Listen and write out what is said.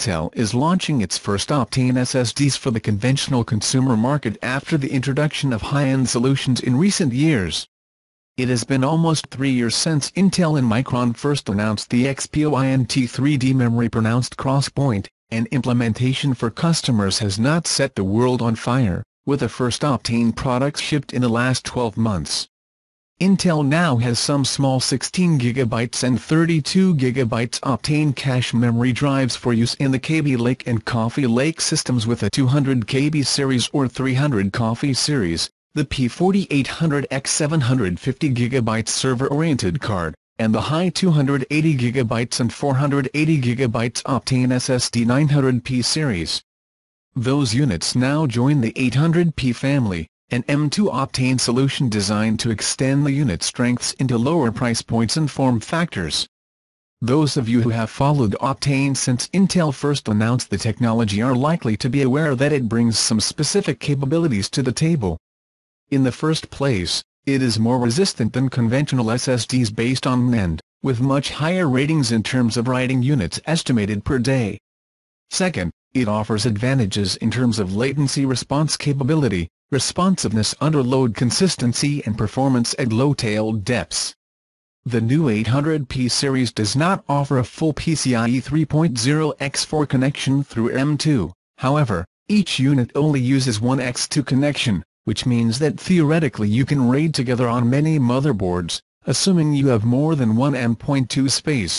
Intel is launching its first Optane SSDs for the conventional consumer market after the introduction of high-end solutions in recent years. It has been almost 3 years since Intel and Micron first announced the XPoint 3D memory pronounced crosspoint, and implementation for customers has not set the world on fire, with the first Optane products shipped in the last 12 months. Intel now has some small 16GB and 32GB Optane cache memory drives for use in the Kaby Lake and Coffee Lake systems with a 200 KB series or 300 Coffee series, the P4800X 750GB server-oriented card, and the high 280GB and 480GB Optane SSD 900P series. Those units now join the 800P family, an M.2 Optane solution designed to extend the unit strengths into lower price points and form factors. Those of you who have followed Optane since Intel first announced the technology are likely to be aware that it brings some specific capabilities to the table. In the first place, it is more resistant than conventional SSDs based on NAND, with much higher ratings in terms of writing units estimated per day. Second, it offers advantages in terms of latency response capability, responsiveness under load consistency and performance at low tailed depths. The new 800P series does not offer a full PCIe 3.0 x4 connection through M.2, however, each unit only uses one X2 connection, which means that theoretically you can RAID together on many motherboards, assuming you have more than one M.2 space,